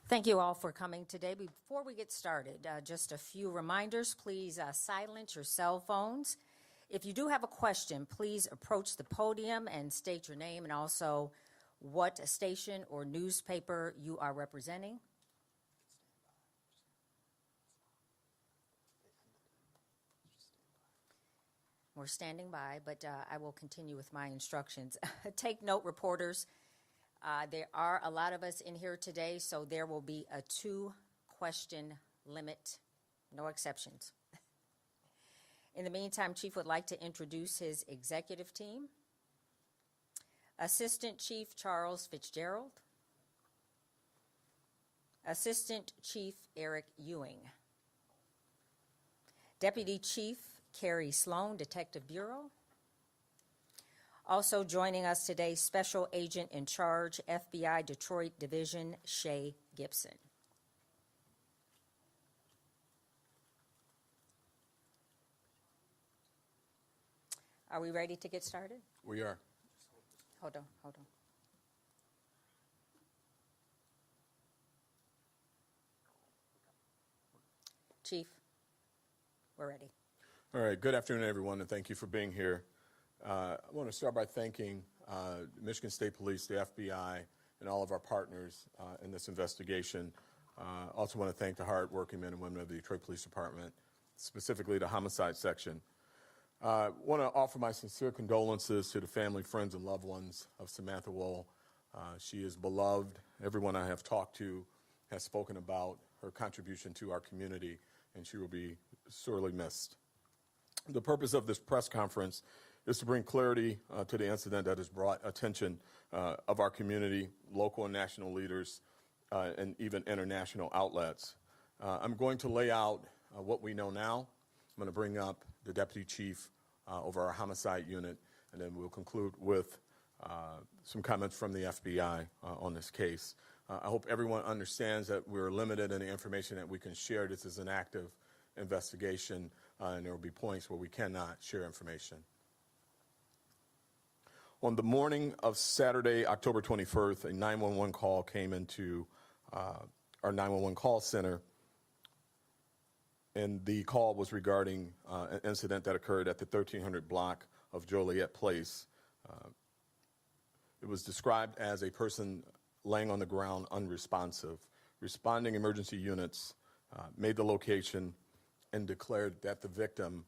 Thank you all for coming today. Before we get started, just a few reminders. Please silence your cell phones. If you do have a question, please approach the podium and state your name and also what station or newspaper you are representing. We're standing by, but I will continue with my instructions. Take note, reporters. There are a lot of us in here today, so there will be a 2-question limit, no exceptions. In the meantime, Chief would like to introduce his executive team. Assistant Chief Charles Fitzgerald. Assistant Chief Eric Ewing. Deputy Chief Carrie Sloan, Detective Bureau. Also joining us today, Special Agent in Charge, FBI Detroit Division, Shay Gibson. Are we ready to get started? We are. Hold on. Chief, we're ready. All right. Good afternoon, everyone, and thank you for being here. I want to start by thanking Michigan State Police, the FBI, and all of our partners in this investigation. I also want to thank the hard-working men and women of the Detroit Police Department, specifically the Homicide section. I want to offer my sincere condolences to the family, friends, and loved ones of Samantha Wolf. She is beloved. Everyone I have talked to has spoken about her contribution to our community, and she will be sorely missed. The purpose of this press conference is to bring clarity to the incident that has brought attention of our community, local and national leaders, and even international outlets. I'm going to lay out what we know now. I'm going to bring up the Deputy Chief over our Homicide unit, and then we'll conclude with some comments from the FBI on this case. I hope everyone understands that we're limited in the information that we can share. This is an active investigation, and there will be points where we cannot share information. On the morning of Saturday, October 21st, a 911 call came into our 911 call center, and the call was regarding an incident that occurred at the 1300 block of Joliet Place. It was described as a person laying on the ground unresponsive. Responding emergency units made the location and declared that the victim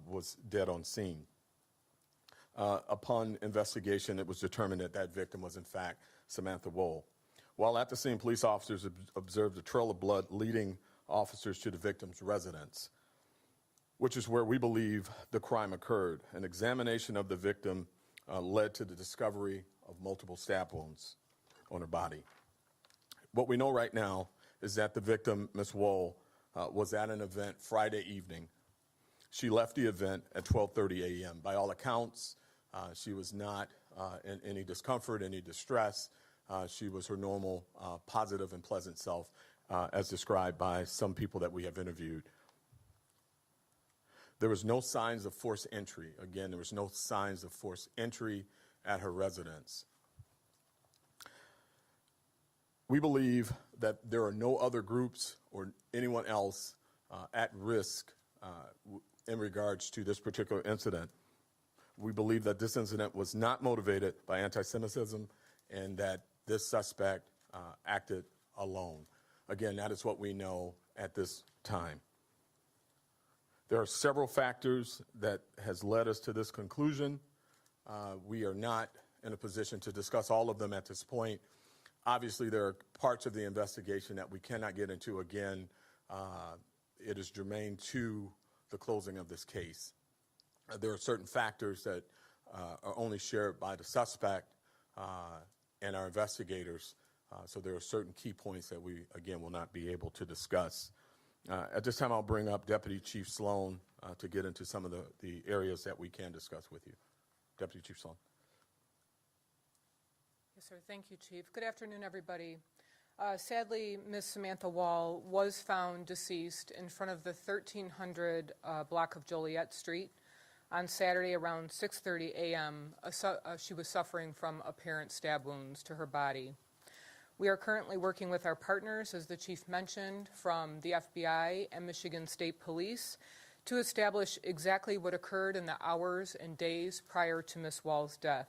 was dead on scene. Upon investigation, it was determined that that victim was, in fact, Samantha Wolf. While at the scene, police officers observed a trail of blood leading officers to the victim's residence, which is where we believe the crime occurred. An examination of the victim led to the discovery of multiple stab wounds on her body. What we know right now is that the victim, Ms. Wolf, was at an event Friday evening. She left the event at 12:30 a.m. By all accounts, she was not in any discomfort, any distress. She was her normal, positive and pleasant self, as described by some people that we have interviewed. There was no signs of forced entry. Again, there was no signs of forced entry at her residence. We believe that there are no other groups or anyone else at risk in regards to this particular incident. We believe that this incident was not motivated by anti-Semitism and that this suspect acted alone. Again, that is what we know at this time. There are several factors that has led us to this conclusion. We are not in a position to discuss all of them at this point. Obviously, there are parts of the investigation that we cannot get into. Again, it is germane to the closing of this case. There are certain factors that are only shared by the suspect and our investigators. So there are certain key points that we, again, will not be able to discuss. At this time, I'll bring up Deputy Chief Sloan to get into some of the areas that we can discuss with you. Deputy Chief Sloan. Yes, sir. Thank you, Chief. Good afternoon, everybody. Sadly, Ms. Samantha Wolf was found deceased in front of the 1300 block of Joliet Street on Saturday around 6:30 a.m. She was suffering from apparent stab wounds to her body. We are currently working with our partners, as the chief mentioned, from the FBI and Michigan State Police to establish exactly what occurred in the hours and days prior to Ms. Wall's death.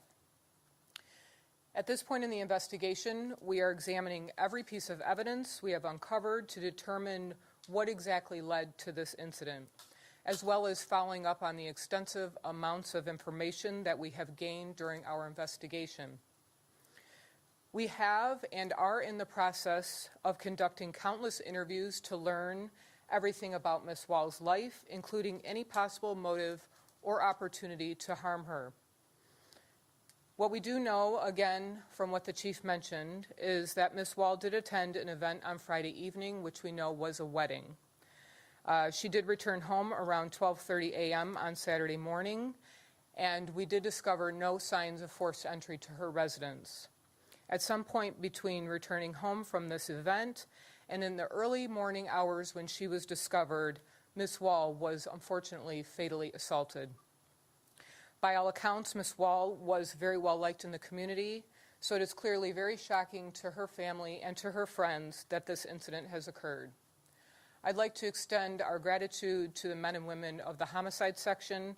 At this point in the investigation, we are examining every piece of evidence we have uncovered to determine what exactly led to this incident, as well as following up on the extensive amounts of information that we have gained during our investigation. We have and are in the process of conducting countless interviews to learn everything about Ms. Wall's life, including any possible motive or opportunity to harm her. What we do know, again, from what the chief mentioned, is that Ms. Wall did attend an event on Friday evening, which we know was a wedding. She did return home around 12:30 a.m. on Saturday morning, and we did discover no signs of forced entry to her residence. At some point between returning home from this event and in the early morning hours when she was discovered, Ms. Wall was unfortunately fatally assaulted. By all accounts, Ms. Wall was very well liked in the community, so it is clearly very shocking to her family and to her friends that this incident has occurred. I'd like to extend our gratitude to the men and women of the Homicide section,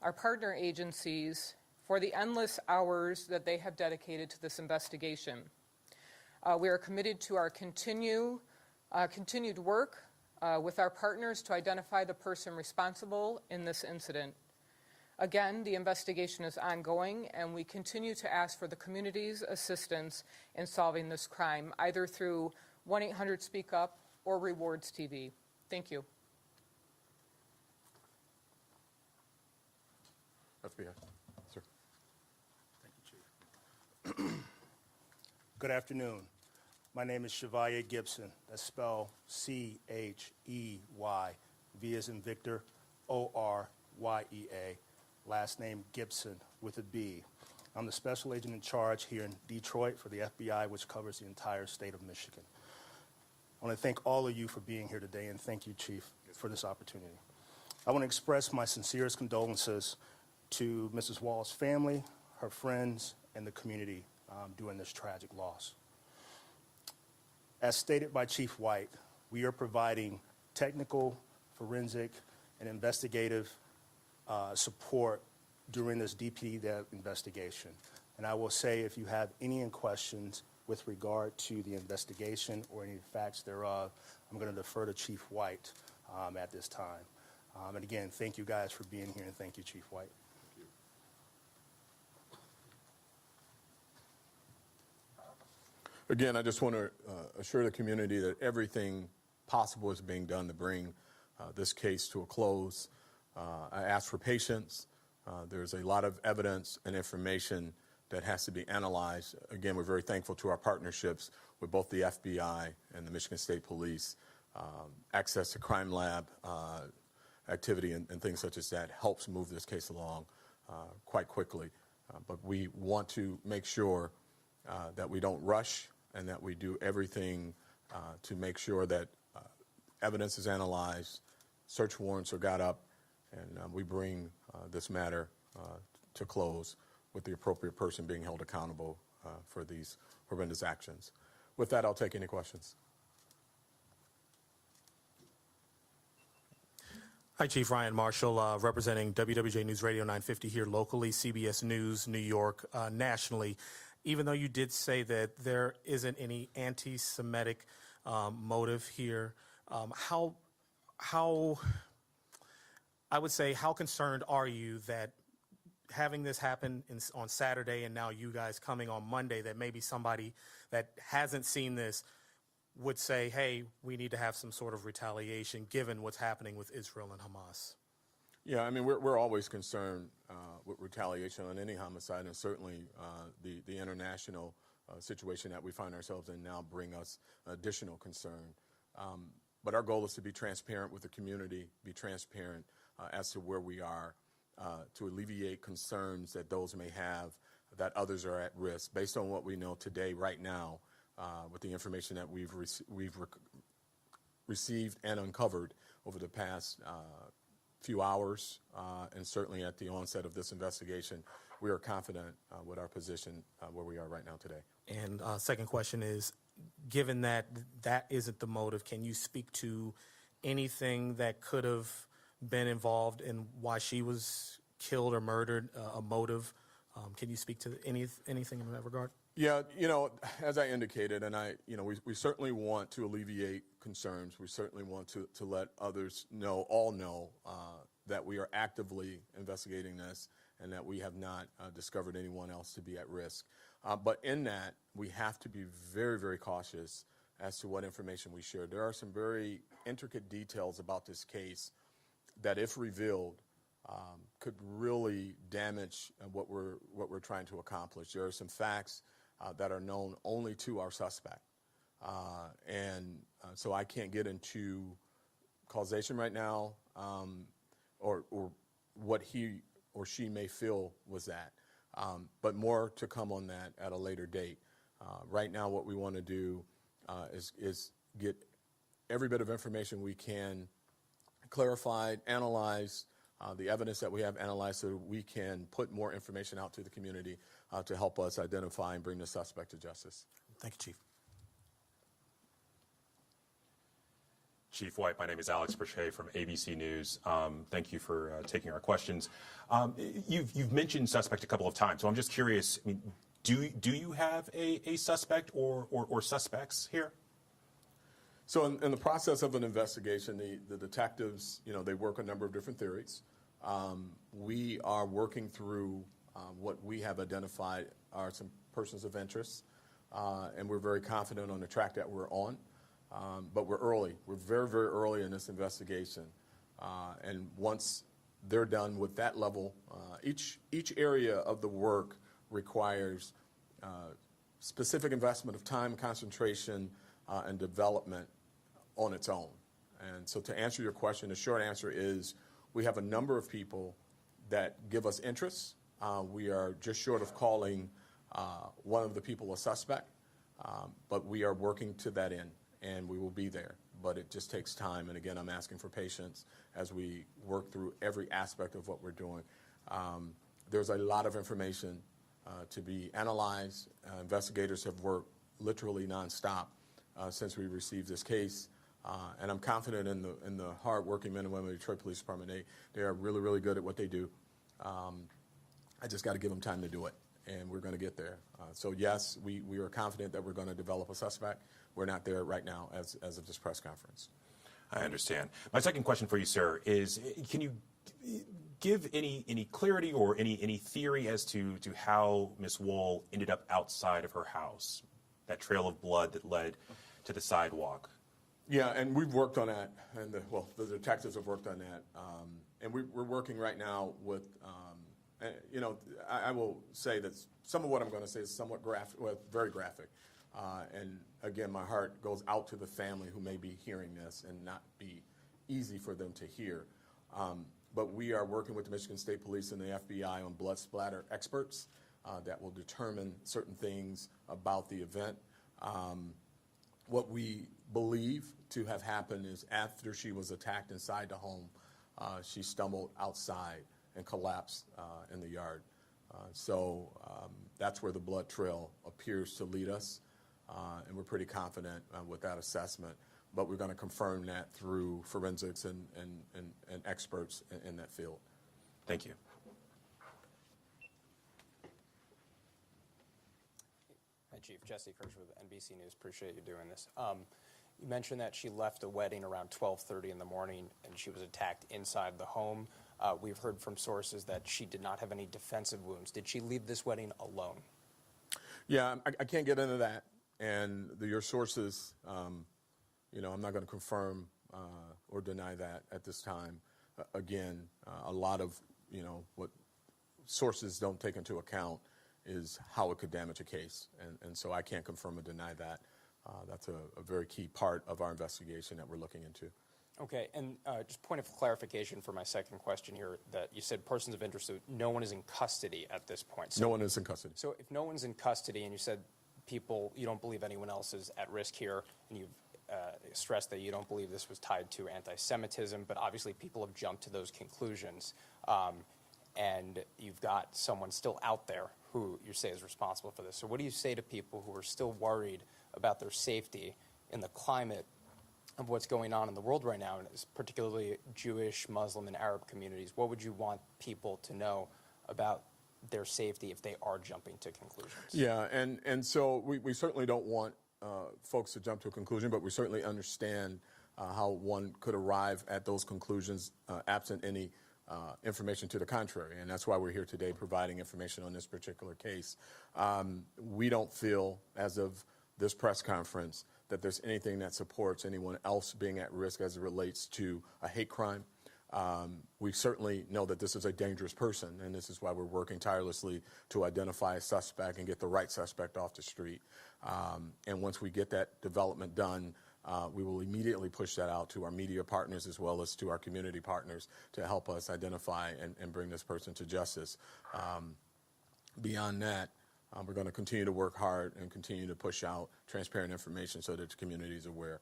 our partner agencies, for the endless hours that they have dedicated to this investigation. We are committed to our continued work with our partners to identify the person responsible in this incident. Again, the investigation is ongoing, and we continue to ask for the community's assistance in solving this crime, either through 1-800-SPEAK-UP or Rewards TV. Thank you. FBI, sir. Thank you, Chief. Good afternoon. My name is Chevalier Gibson. That's spelled C-H-E-Y, V as in Victor, O-R-Y-E-A. Last name Gibson with a B. I'm the special agent in charge here in Detroit for the FBI, which covers the entire state of Michigan. I want to thank all of you for being here today, and thank you, Chief, for this opportunity. I want to express my sincerest condolences to Mrs. Wall's family, her friends, and the community during this tragic loss. As stated by Chief White, we are providing technical, forensic, and investigative support during this DPD investigation. And I will say, if you have any questions with regard to the investigation or any facts thereof, I'm going to defer to Chief White at this time. And again, thank you guys for being here, and thank you, Chief White. Again, I just want to assure the community that everything possible is being done to bring this case to a close. I ask for patience. There's a lot of evidence and information that has to be analyzed. Again, we're very thankful to our partnerships with both the FBI and the Michigan State Police. Access to crime lab activity and things such as that helps move this case along quite quickly. But we want to make sure that we don't rush and that we do everything to make sure that evidence is analyzed, search warrants are got up, and we bring this matter to close with the appropriate person being held accountable for these horrendous actions. With that, I'll take any questions. Hi, Chief Ryan Marshall, representing WWJ News Radio 950 here locally, CBS News, New York, nationally. Even though you did say that there isn't any anti-Semitic motive here, how I would say, how concerned are you that having this happen on Saturday and now you guys coming on Monday, that maybe somebody that hasn't seen this would say, hey, we need to have some sort of retaliation given what's happening with Israel and Hamas? Yeah, I mean, we're always concerned with retaliation on any homicide, and certainly the international situation that we find ourselves in now bring us additional concern. But our goal is to be transparent with the community, be transparent as to where we are, to alleviate concerns that those may have, that others are at risk. Based on what we know today, right now, with the information that we've received and uncovered over the past few hours, and certainly at the onset of this investigation, we are confident with our position where we are right now today. And second question is, given that that isn't the motive, can you speak to anything that could have been involved in why she was killed or murdered, a motive? Can you speak to anything in that regard? Yeah, as I indicated, and we certainly want to alleviate concerns. We certainly want to let others all know that we are actively investigating this and that we have not discovered anyone else to be at risk. But in that, we have to be very, very cautious as to what information we share. There are some very intricate details about this case that, if revealed, could really damage what we're trying to accomplish. There are some facts that are known only to our suspect, so I can't get into causation right now, or what he or she may feel was that, but more to come on that at a later date. Right now, what we want to do is get every bit of information we can clarified, analyzed, the evidence that we have analyzed, so that we can put more information out to the community to help us identify and bring the suspect to justice. Thank you, Chief. Chief White, my name is Alex Brachet from ABC News. Thank you for taking our questions. You've mentioned suspect a couple of times, so I'm just curious. I mean, do you have a suspect or suspects here? So in the process of an investigation, the detectives, they work a number of different theories. We are working through what we have identified are some persons of interest, and we're very confident on the track that we're on. But we're early. We're very, very early in this investigation. And once they're done with that level, each area of the work requires specific investment of time, concentration, and development on its own. And so to answer your question, the short answer is we have a number of people that give us interest. We are just short of calling one of the people a suspect, but we are working to that end, and we will be there. But it just takes time, and again, I'm asking for patience as we work through every aspect of what we're doing. There's a lot of information to be analyzed. Investigators have worked literally nonstop since we received this case. And I'm confident in the hard-working men and women of the Detroit Police Department. They are really, really good at what they do. I just got to give them time to do it, and we're going to get there. So yes, we are confident that we're going to develop a suspect. We're not there right now as of this press conference. I understand. My second question for you, sir, is can you give any clarity or any theory as to how Ms. Wohl ended up outside of her house, that trail of blood that led to the sidewalk? Yeah, and we've worked on that, and the detectives have worked on that, and we're working right now with, I will say that some of what I'm going to say is somewhat graphic, very graphic, and again, my heart goes out to the family who may be hearing this and not be easy for them to hear. But we are working with the Michigan State Police and the FBI on blood splatter experts that will determine certain things about the event. What we believe to have happened is after she was attacked inside the home, she stumbled outside and collapsed in the yard. So that's where the blood trail appears to lead us, and we're pretty confident with that assessment. But we're going to confirm that through forensics and experts in that field. Thank you. Hi, Chief. Jesse Kirsch with NBC News. Appreciate you doing this. You mentioned that she left a wedding around 12:30 in the morning and she was attacked inside the home. We've heard from sources that she did not have any defensive wounds. Did she leave this wedding alone? Yeah, I can't get into that. And your sources, I'm not going to confirm or deny that at this time. Again, a lot of, what sources don't take into account is how it could damage a case. And so I can't confirm or deny that. That's a very key part of our investigation that we're looking into. Okay, and just point of clarification for my second question here, that you said persons of interest, so no one is in custody at this point. So, no one is in custody. So if no one's in custody and you said you don't believe anyone else is at risk here, and you've stressed that you don't believe this was tied to anti-Semitism, but obviously people have jumped to those conclusions, and you've got someone still out there who you say is responsible for this. So what do you say to people who are still worried about their safety in the climate of what's going on in the world right now, and particularly Jewish, Muslim, and Arab communities, what would you want people to know about their safety if they are jumping to conclusions? Yeah, and so we certainly don't want folks to jump to a conclusion, but we certainly understand how one could arrive at those conclusions absent any information to the contrary, and that's why we're here today providing information on this particular case. We don't feel, as of this press conference, that there's anything that supports anyone else being at risk as it relates to a hate crime. We certainly know that this is a dangerous person, and this is why we're working tirelessly to identify a suspect and get the right suspect off the street. And once we get that development done, we will immediately push that out to our media partners as well as to our community partners to help us identify and bring this person to justice. Beyond that, we're going to continue to work hard and continue to push out transparent information so that the community is aware.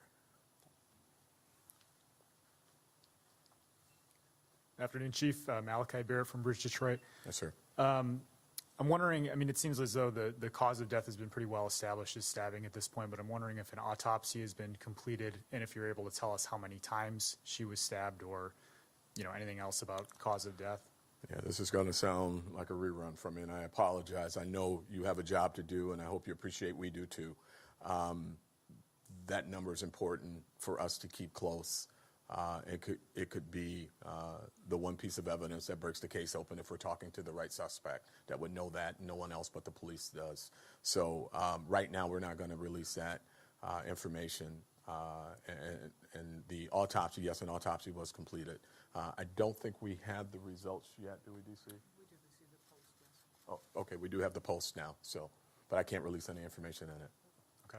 Afternoon, Chief. Malachi Barrett from Bridge, Detroit. Yes, sir. I'm wondering, I mean, it seems as though the cause of death has been pretty well established as stabbing at this point, but I'm wondering if an autopsy has been completed and if you're able to tell us how many times she was stabbed or, anything else about cause of death. Yeah, this is going to sound like a rerun from me, and I apologize. I know you have a job to do, and I hope you appreciate we do too. That number is important for us to keep close. It could be the one piece of evidence that breaks the case open if we're talking to the right suspect that would know that no one else but the police does. So right now we're not going to release that information. And the autopsy, yes, an autopsy was completed. I don't think we have the results yet, do we, DC? We did receive the post, yes. Oh, okay, we do have the post now, but I can't release any information in it. Okay.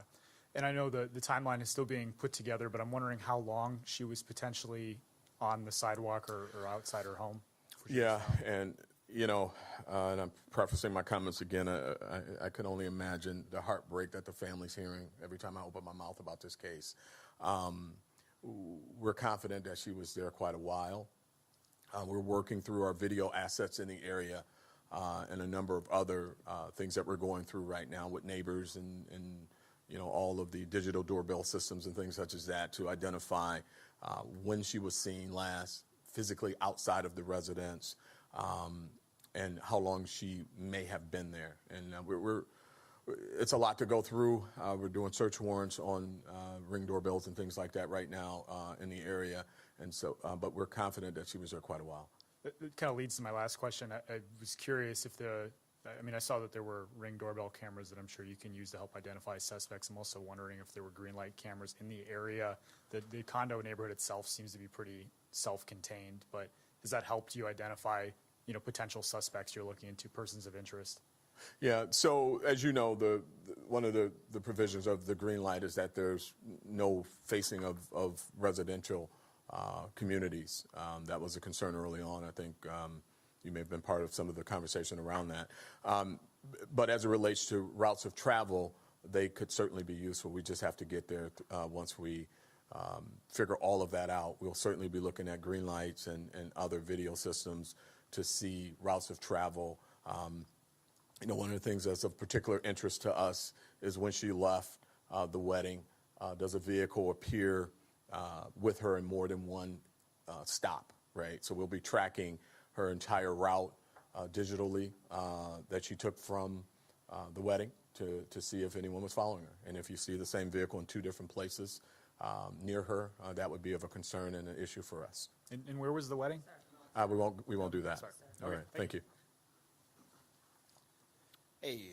And I know the timeline is still being put together, but I'm wondering how long she was potentially on the sidewalk or outside her home. Yeah, and and I'm prefacing my comments again. I can only imagine the heartbreak that the family's hearing every time I open my mouth about this case. We're confident that she was there quite a while. We're working through our video assets in the area and a number of other things that we're going through right now with neighbors and all of the digital doorbell systems and things such as that to identify when she was seen last physically outside of the residence and how long she may have been there. And it's a lot to go through. We're doing search warrants on Ring doorbells and things like that right now in the area. And so, but we're confident that she was there quite a while. It kind of leads to my last question. I was curious if I saw that there were Ring doorbell cameras that I'm sure you can use to help identify suspects. I'm also wondering if there were green light cameras in the area. The condo neighborhood itself seems to be pretty self-contained, but has that helped you identify, potential suspects you're looking into, persons of interest? Yeah, so as you know, one of the provisions of the green light is that there's no facing of residential communities. That was a concern early on. I think you may have been part of some of the conversation around that. But as it relates to routes of travel, they could certainly be useful. We just have to get there once we figure all of that out. We'll certainly be looking at green lights and other video systems to see routes of travel. One of the things that's of particular interest to us is when she left the wedding, does a vehicle appear with her in more than one stop, right? So we'll be tracking her entire route digitally that she took from the wedding to see if anyone was following her. And if you see the same vehicle in two different places near her, that would be of a concern and an issue for us. And where was the wedding? We won't do that. Sorry. All right, thank you. Hey,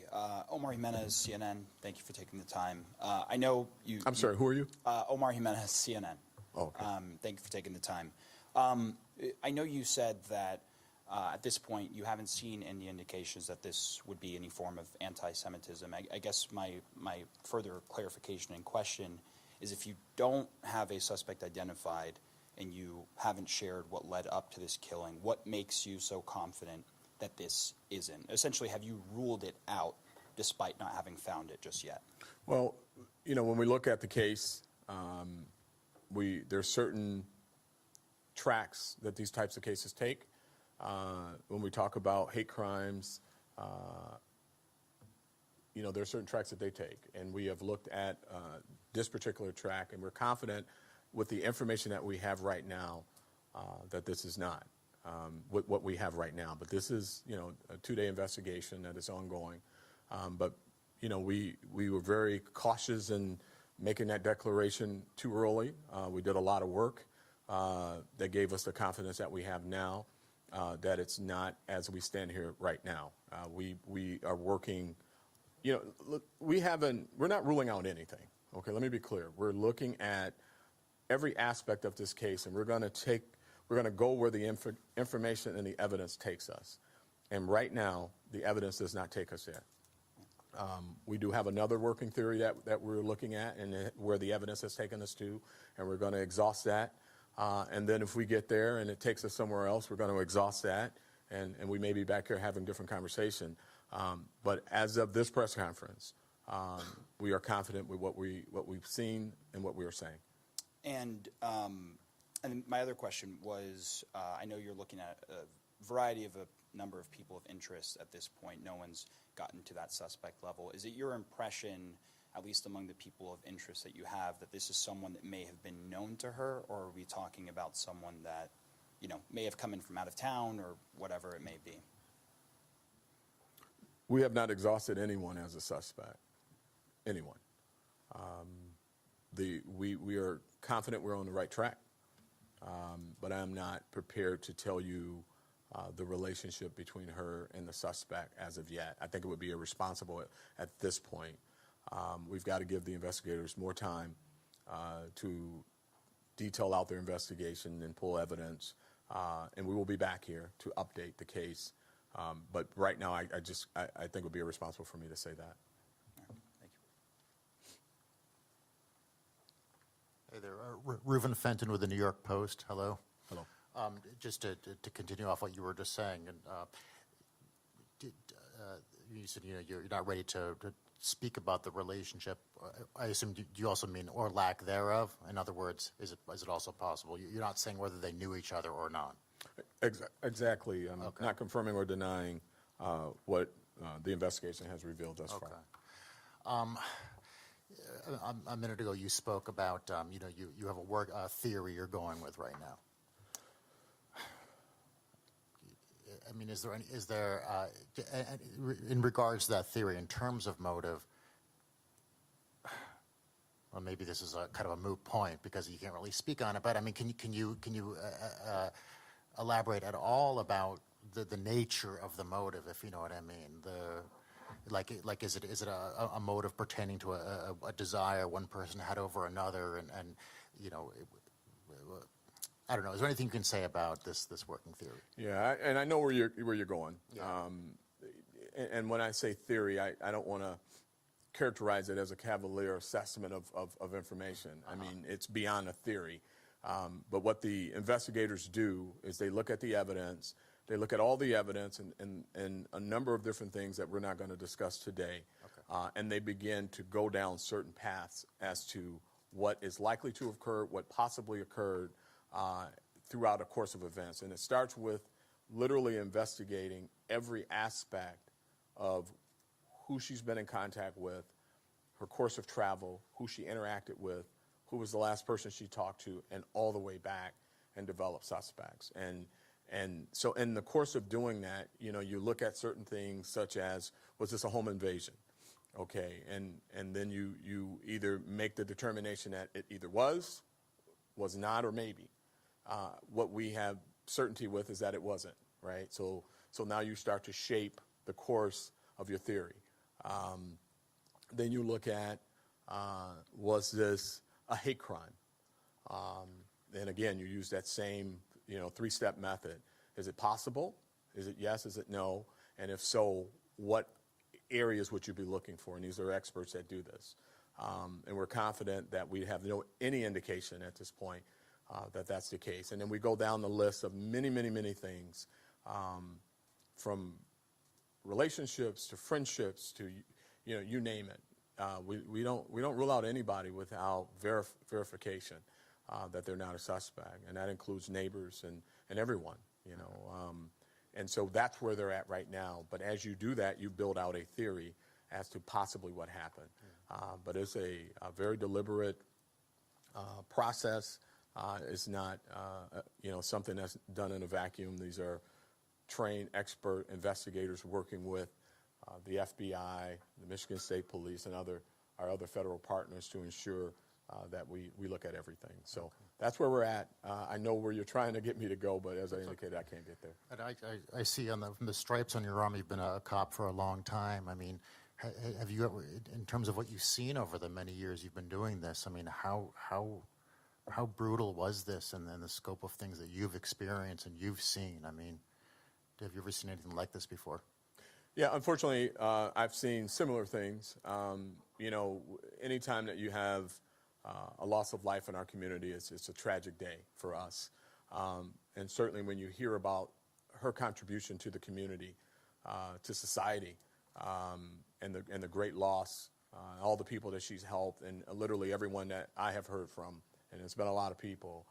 Omar Jimenez, CNN. Thank you for taking the time. I know you. I'm sorry, who are you? Omar Jimenez, CNN. Oh, okay. Thank you for taking the time. I know you said that at this point you haven't seen any indications that this would be any form of anti-Semitism. I guess my further clarification and question is if you don't have a suspect identified and you haven't shared what led up to this killing, what makes you so confident that this isn't? Essentially, have you ruled it out despite not having found it just yet? Well, when we look at the case, there's certain tracks that these types of cases take. When we talk about hate crimes, there are certain tracks that they take, and we have looked at this particular track, and we're confident with the information that we have right now that this is not what we have right now. But this is, a 2-day investigation that is ongoing. But we were very cautious in making that declaration too early. We did a lot of work that gave us the confidence that we have now, that it's not as we stand here right now. We are working, look, we're not ruling out anything. Okay, let me be clear. We're looking at every aspect of this case, and we're going to go where the information and the evidence takes us. And right now, the evidence does not take us there. We do have another working theory that we're looking at, and where the evidence has taken us to, and we're going to exhaust that. And then if we get there and it takes us somewhere else, we're going to exhaust that, and we may be back here having different conversation. But as of this press conference, we are confident with what we've seen and what we are saying. And my other question was, I know you're looking at a variety of a number of people of interest at this point. No one's gotten to that suspect level. Is it your impression, at least among the people of interest that you have, that this is someone that may have been known to her, or are we talking about someone that, may have come in from out of town or whatever it may be? We have not exhausted anyone as a suspect. Anyone. We are confident we're on the right track, but I'm not prepared to tell you the relationship between her and the suspect as of yet. I think it would be irresponsible at this point. We've got to give the investigators more time to detail out their investigation and pull evidence, and we will be back here to update the case. But right now, I think it would be irresponsible for me to say that. Thank you. Hey there, Reuven Fenton with the New York Post. Hello. Hello. Just to continue off what you were just saying, and you said you're not ready to speak about the relationship. I assume you also mean or lack thereof. In other words, is it also possible? You're not saying whether they knew each other or not. Exactly. I'm Okay. not confirming or denying what the investigation has revealed thus far. A minute ago, you spoke about you have a theory you're going with right now. I mean, is there in regards to that theory, in terms of motive? Well, maybe this is a kind of a moot point because you can't really speak on it. But I mean, can you elaborate at all about the nature of the motive, if you know what I mean? Is it a motive pertaining to a desire one person had over another, and I don't know. Is there anything you can say about this working theory? Yeah, and I know where you're going. Yeah. And when I say theory, I don't want to characterize it as a cavalier assessment of information. I mean, it's beyond a theory. But what the investigators do is they look at the evidence. They look at all the evidence and a number of different things that we're not going to discuss today. Okay. And they begin to go down certain paths as to what is likely to occur, what possibly occurred throughout a course of events. And it starts with literally investigating every aspect of who she's been in contact with, her course of travel, who she interacted with, who was the last person she talked to, and all the way back, and develop suspects. And so in the course of doing that, you look at certain things such as, was this a home invasion? Okay, and then you either make the determination that it either was not, or maybe. What we have certainty with is that it wasn't, right? So now you start to shape the course of your theory. Then you look at, was this a hate crime? And again, you use that same, 3-step method. Is it possible? Is it yes? Is it no? And if so, what areas would you be looking for? And these are experts that do this. And we're confident that we have any indication at this point that that's the case. And then we go down the list of many, many, many things, from relationships to friendships to, you name it. We don't rule out anybody without verification that they're not a suspect, and that includes neighbors and everyone. And so that's where they're at right now. But as you do that, you build out a theory as to possibly what happened. But it's a very deliberate process. It's not something that's done in a vacuum. These are trained, expert investigators working with the FBI, the Michigan State Police, and our other federal partners to ensure that we look at everything. So that's where we're at. I know where you're trying to get me to go, but as I indicated, I can't get there. And I see from the stripes on your arm, you've been a cop for a long time. I mean, have you ever, in terms of what you've seen over the many years you've been doing this, I mean, how brutal was this, and then the scope of things that you've experienced and you've seen? I mean, have you ever seen anything like this before? Yeah, unfortunately, I've seen similar things. Anytime that you have a loss of life in our community, it's a tragic day for us. And certainly when you hear about her contribution to the community, to society, and the great loss, all the people that she's helped, and literally everyone that I have heard from, and it's been a lot of people,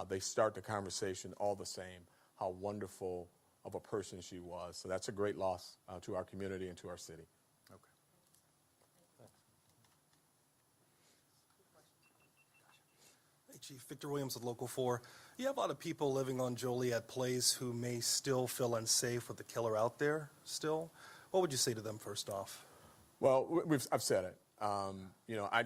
they start the conversation all the same, how wonderful of a person she was. So that's a great loss to our community and to our city. Okay. Hey, Chief. Victor Williams with Local 4. You have a lot of people living on Joliet Place who may still feel unsafe with the killer out there still. What would you say to them first off? Well, I've said it. I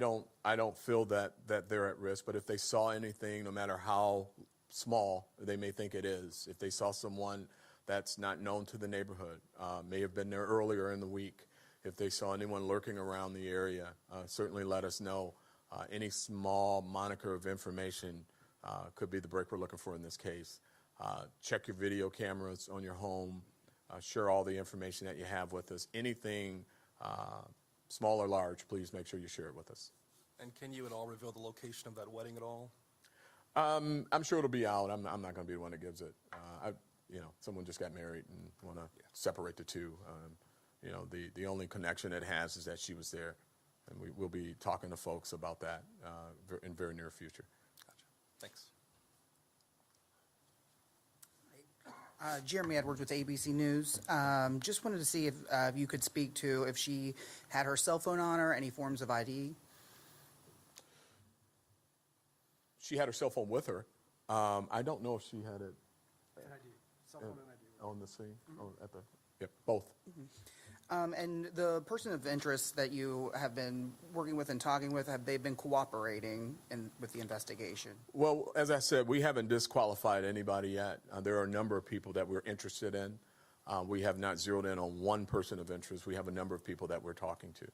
don't feel that they're at risk, but if they saw anything, no matter how small they may think it is, if they saw someone that's not known to the neighborhood, may have been there earlier in the week, if they saw anyone lurking around the area, certainly let us know. Any small moniker of information could be the break we're looking for in this case. Check your video cameras on your home. Share all the information that you have with us. Anything small or large, please make sure you share it with us. And can you at all reveal the location of that wedding at all? I'm sure it'll be out. I'm not going to be the one that gives it. Someone just got married and want to separate the two. The only connection it has is that she was there, and we'll be talking to folks about that in very near future. Gotcha. Thanks. Jeremy Edwards with ABC News. Just wanted to see if you could speak to if she had her cell phone on her, any forms of ID. She had her cell phone with her. I don't know if she had it Cell phone and ID. on the scene. Mm-hmm. Both. Mm-hmm. And the person of interest that you have been working with and talking with, have they been cooperating with the investigation? Well, as I said, we haven't disqualified anybody yet. There are a number of people that we're interested in. We have not zeroed in on one person of interest. We have a number of people that we're talking to.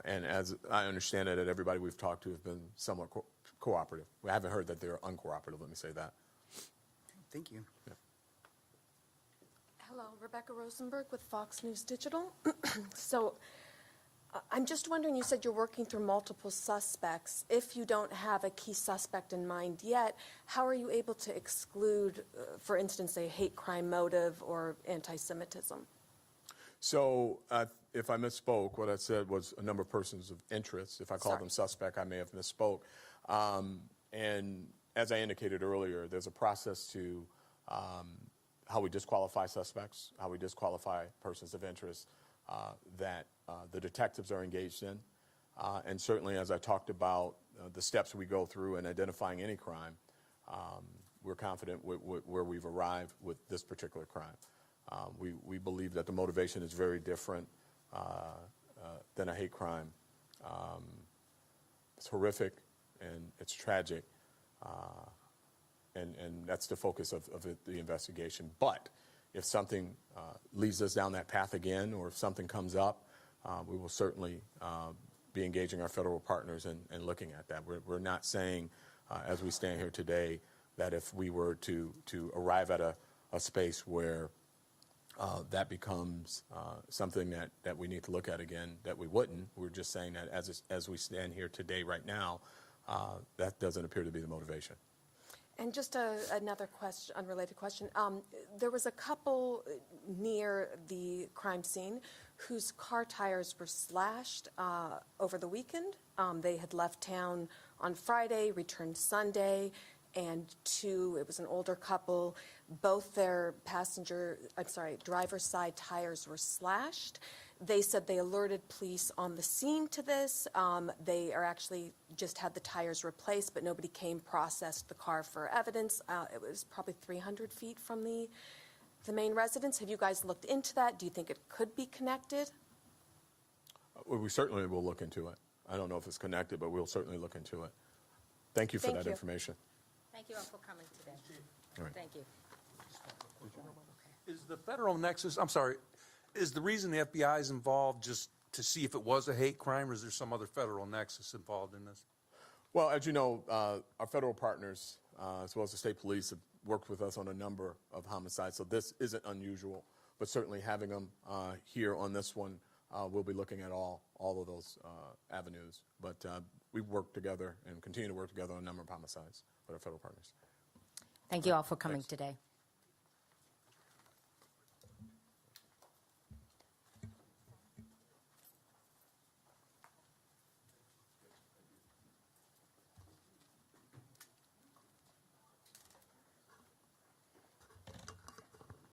And as I understand it, everybody we've talked to has been somewhat cooperative. We haven't heard that they're uncooperative, let me say that. Thank you. Yeah. Hello, Rebecca Rosenberg with Fox News Digital. So I'm just wondering, you said you're working through multiple suspects. If you don't have a key suspect in mind yet, how are you able to exclude, for instance, a hate crime motive or anti-Semitism? So if I misspoke, what I said was a number of persons of interest. If I called them suspect, I may have misspoke. And as I indicated earlier, there's a process to how we disqualify suspects, how we disqualify persons of interest that the detectives are engaged in. And certainly, as I talked about the steps we go through in identifying any crime, we're confident where we've arrived with this particular crime. We believe that the motivation is very different than a hate crime. It's horrific and it's tragic. And that's the focus of the investigation. But if something leads us down that path again, or if something comes up, we will certainly be engaging our federal partners and looking at that. We're not saying, as we stand here today, that if we were to arrive at a space where that becomes something that we need to look at again, that we wouldn't. We're just saying that as we stand here today, right now, that doesn't appear to be the motivation. And just another question, unrelated question. There was a couple near the crime scene whose car tires were slashed over the weekend. They had left town on Friday, returned Sunday, and it was an older couple, both their driver's side tires were slashed. They said they alerted police on the scene to this. They are actually just had the tires replaced, but nobody came, processed the car for evidence. It was probably 300 feet from the main residence. Have you guys looked into that? Do you think it could be connected? Well, we certainly will look into it. I don't know if it's connected, but we'll certainly look into it. Thank you for Thank that you. information. Thank you all for coming today. All right. Thank you. Is the federal nexus, I'm sorry, is the reason the FBI is involved just to see if it was a hate crime, or is there some other federal nexus involved in this? Well, as you know, our federal partners, as well as the state police, have worked with us on a number of homicides, so this isn't unusual. But certainly having them here on this one, we'll be looking at all of those avenues. But we've worked together and continue to work together on a number of homicides with our federal partners. Thank you all for coming Thanks. today.